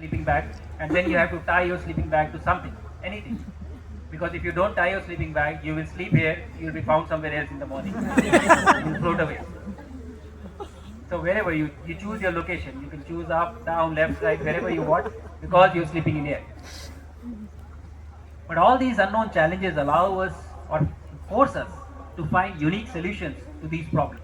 sleeping bag, and then you have to tie your sleeping bag to something, anything. Because if you don't tie your sleeping bag, you will sleep here, you will be found somewhere else in the morning. You will float away. So wherever you choose your location, you can choose up, down, left, right, wherever you want, because you're sleeping in here. But all these unknown challenges allow us or force us to find unique solutions to these problems.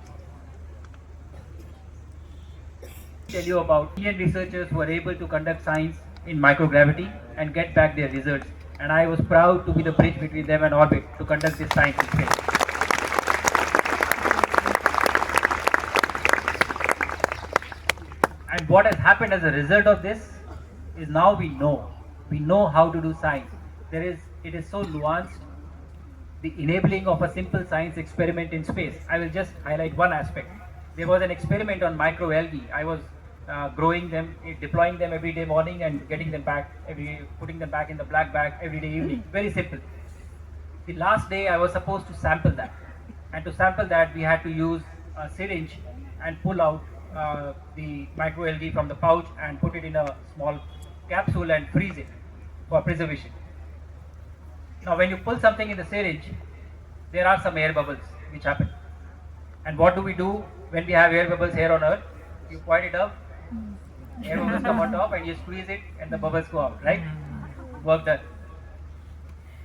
Tell you about Indian researchers who were able to conduct science in microgravity and get back their results. And I was proud to be the bridge between them and orbit to conduct this science in space. And what has happened as a result of this is now we know how to do science. It is so nuanced. The enabling of a simple science experiment in space. I will just highlight one aspect. There was an experiment on microalgae. I was growing them, deploying them every day morning and getting them back, putting them back in the black bag every day evening. Very simple. The last day I was supposed to sample that. And to sample that we had to use a syringe and pull out the microalgae from the pouch and put it in a small capsule and freeze it for preservation. Now when you pull something in the syringe, there are some air bubbles which happen. And what do we do when we have air bubbles here on Earth? You point it up, air bubbles come on top and you squeeze it and the bubbles go out, right? Work done.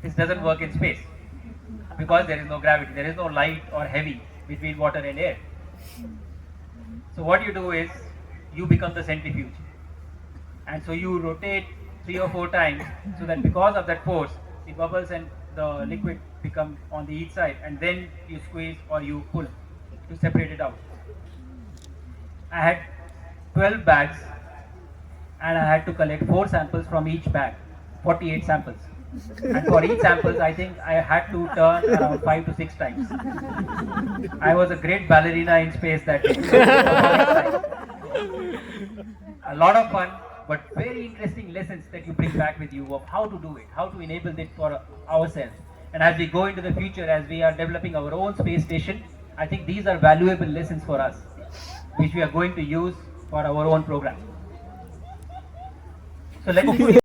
This doesn't work in space because there is no gravity, there is no light or heavy between water and air. So what you do is you become the centrifuge. And so you rotate 3 or 4 times so that because of that force, the bubbles and the liquid become on the each side, and then you squeeze or you pull to separate it out. I had 12 bags and I had to collect 4 samples from each bag, 48 samples. And for each samples, I think I had to turn around 5 to 6 times. I was a great ballerina in space that day. A lot of fun, but very interesting lessons that you bring back with you of how to do it, how to enable it for ourselves. And as we go into the future, as we are developing our own space station, I think these are valuable lessons for us, which we are going to use for our own program. So let me